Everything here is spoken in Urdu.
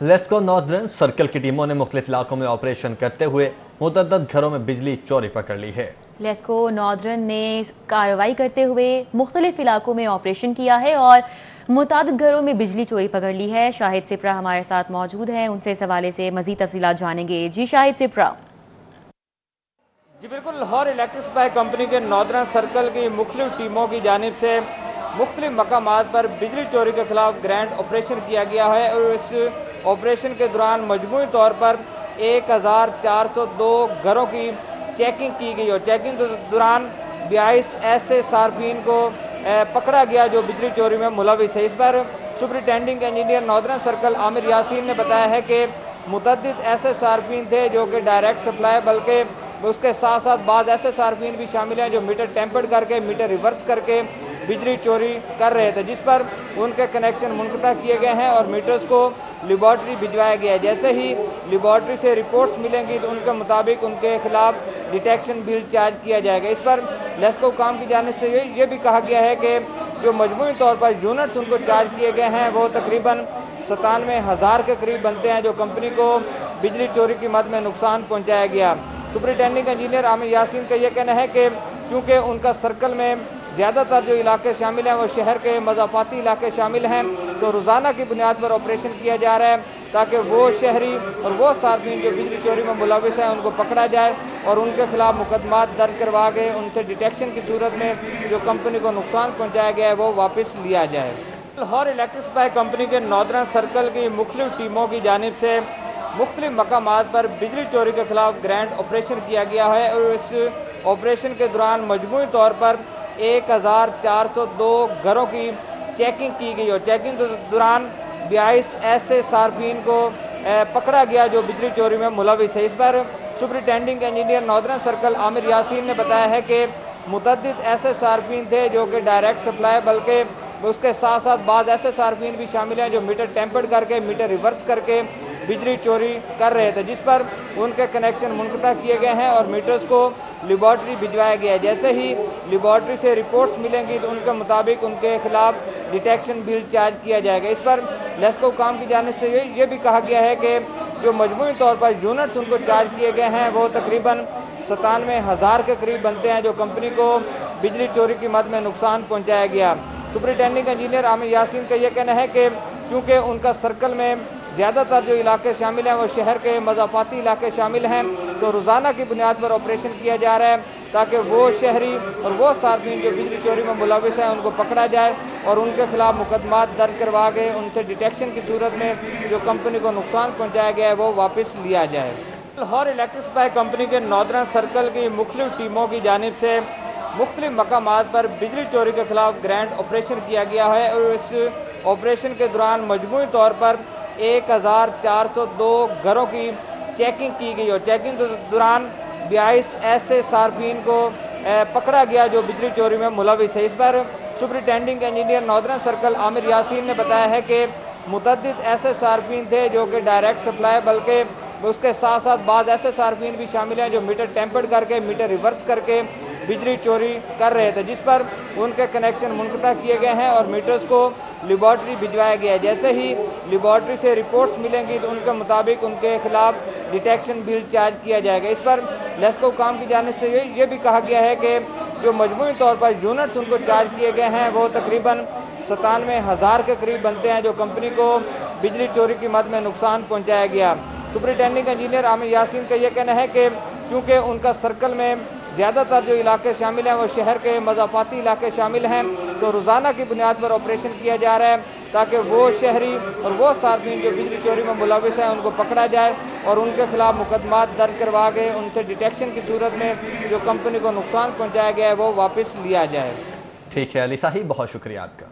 لیسکو ناردرن سرکل کی ٹیموں نے مختلف علاقوں میں آپریشن کرتے ہوئے متعدد گھروں میں بجلی چوری پکڑ لی ہے۔ لیسکو ناردرن نے کارروائی کرتے ہوئے مختلف علاقوں میں آپریشن کیا ہے اور متعدد گھروں میں بجلی چوری پکڑ لی ہے۔ شاہد سپرا ہمارے ساتھ موجود ہیں، ان سے اس حوالے سے مزید تفصیلات جانیں گے۔ جی شاہد سپرا۔ جی بالکل، لاہور الیکٹرک سپلائی کمپنی کے ناردرن سرکل کی مختلف ٹیموں کی جانب سے مختلف مقامات پر بجلی چوری کے خلاف گرینڈ آپریشن کیا گیا ہے اور اس آپریشن کے دوران مجموعی طور پر 1402 گھروں کی چیکنگ کی گئی اور چیکنگ کے دوران 22 ایسے صارفین کو پکڑا گیا جو بجلی چوری میں ملوث تھے۔ اس پر سپرنٹینڈنگ انجینئر ناردرن سرکل عامر یاسین نے بتایا ہے کہ متعدد ایسے صارفین تھے جو کہ ڈائریکٹ سپلائی بلکہ اس کے ساتھ ساتھ بعض ایسے صارفین بھی شامل ہیں جو میٹر ٹیمپرڈ کر کے میٹر ریورس کر کے بجلی چوری کر رہے تھے، جس پر ان کے کنیکشن منقطع کیے گئے ہیں اور میٹرز کو لیبارٹری بھجوایا گیا ہے۔ جیسے ہی لیبارٹری سے رپورٹس ملیں گی تو ان کے مطابق ان کے خلاف ڈیٹیکشن بل چارج کیا جائے گا۔ اس پر لیسکو کام کی جانب سے یہ بھی کہا گیا ہے کہ جو مجموعی طور پر یونٹس ان کو چارج کیے گئے ہیں وہ تقریباً 97,000 کے قریب بنتے ہیں جو کمپنی کو بجلی چوری کی مد میں نقصان پہنچایا گیا۔ سپرنٹینڈنگ انجینئر عامر یاسین کا یہ کہنا ہے کہ چونکہ ان کا سرکل میں زیادہ تر جو علاقے شامل ہیں وہ شہر کے مضافاتی علاقے شامل ہیں، تو روزانہ کی بنیاد پر آپریشن کیا جا رہا ہے تاکہ وہ شہری اور وہ صارفین جو بجلی چوری میں ملوث ہیں ان کو پکڑا جائے اور ان کے خلاف مقدمات درج کروا کے ان سے ڈیٹیکشن کی صورت میں جو کمپنی کو نقصان پہنچایا گیا ہے وہ واپس لیا جائے۔ لاہور الیکٹرک سپلائی کمپنی کے ناردرن سرکل کی مختلف ٹیموں کی جانب سے مختلف مقامات پر بجلی چوری کے خلاف گرینڈ آپریشن کیا گیا ہے اور اس آپریشن کے دوران مجموعی طور پر 1402 گھروں کی چیکنگ کی گئی اور چیکنگ کے دوران 22 ایسے صارفین کو پکڑا گیا جو بجلی چوری میں ملوث تھے۔ اس پر سپرنٹینڈنگ انجینئر ناردرن سرکل عامر یاسین نے بتایا ہے کہ متعدد ایسے صارفین تھے جو کہ ڈائریکٹ سپلائی بلکہ اس کے ساتھ ساتھ بعض ایسے صارفین بھی شامل ہیں جو میٹر ٹیمپرڈ کر کے میٹر ریورس کر کے بجلی چوری کر رہے تھے، جس پر ان کے کنیکشن منقطع کیے گئے ہیں اور میٹرز کو لیبارٹری بھجوایا گیا ہے۔ جیسے ہی لیبارٹری سے رپورٹس ملیں گی تو ان کے مطابق ان کے خلاف ڈیٹیکشن بل چارج کیا جائے گا۔ اس پر لیسکو کام کی جانب سے یہ بھی کہا گیا ہے کہ جو مجموعی طور پر یونٹس ان کو چارج کیے گئے ہیں وہ تقریباً 97,000 کے قریب بنتے ہیں جو کمپنی کو بجلی چوری کی مد میں نقصان پہنچایا گیا۔ سپرنٹینڈنگ انجینئر عامر یاسین کا یہ کہنا ہے کہ چونکہ ان کا سرکل میں زیادہ تر جو علاقے شامل ہیں وہ شہر کے مضافاتی علاقے شامل ہیں، تو روزانہ کی بنیاد پر آپریشن کیا جا رہا ہے تاکہ وہ شہری اور وہ صارفین جو بجلی چوری میں ملوث ہیں ان کو پکڑا جائے اور ان کے خلاف مقدمات درج کروا کے ان سے ڈیٹیکشن کی صورت میں جو کمپنی کو نقصان پہنچایا گیا ہے وہ واپس لیا جائے۔ لاہور الیکٹرک سپلائی کمپنی کے ناردرن سرکل کی مختلف ٹیموں کی جانب سے مختلف مقامات پر بجلی چوری کے خلاف گرینڈ آپریشن کیا گیا ہے اور اس آپریشن کے دوران مجموعی طور پر 1402 گھروں کی چیکنگ کی گئی اور چیکنگ کے دوران 22 ایسے صارفین کو پکڑا گیا جو بجلی چوری میں ملوث تھے۔ اس پر سپرنٹینڈنگ انجینئر ناردرن سرکل عامر یاسین نے بتایا ہے کہ متعدد ایسے صارفین تھے جو کہ ڈائریکٹ سپلائی بلکہ اس کے ساتھ ساتھ بعض ایسے صارفین بھی شامل ہیں جو میٹر ٹیمپرڈ کر کے میٹر ریورس کر کے بجلی چوری کر رہے تھے، جس پر ان کے کنیکشن منقطع کیے گئے ہیں اور میٹرز کو لیبارٹری بھجوایا گیا ہے۔ جیسے ہی لیبارٹری سے رپورٹس ملیں گی تو ان کے مطابق ان کے خلاف ڈیٹیکشن بل چارج کیا جائے گا۔ اس پر لیسکو کام کی جانب سے یہ بھی کہا گیا ہے کہ جو مجموعی طور پر یونٹس ان کو چارج کیے گئے ہیں وہ تقریباً 97,000 کے قریب بنتے ہیں جو کمپنی کو بجلی چوری کی مد میں نقصان پہنچایا گیا۔ سپرنٹینڈنگ انجینئر عامر یاسین کا یہ کہنا ہے کہ چونکہ ان کا سرکل میں زیادہ تر جو علاقے شامل ہیں وہ شہر کے مضافاتی علاقے شامل ہیں، تو روزانہ کی بنیاد پر آپریشن کیا جا رہا ہے تاکہ وہ شہری اور وہ صارفین جو بجلی چوری میں ملوث ہیں ان کو پکڑا جائے اور ان کے خلاف مقدمات درج کروا کے ان سے ڈیٹیکشن کی صورت میں جو کمپنی کو نقصان پہنچایا گیا ہے وہ واپس لیا جائے۔ ٹھیک ہے علی صاحب، بہت شکریہ آپ کا۔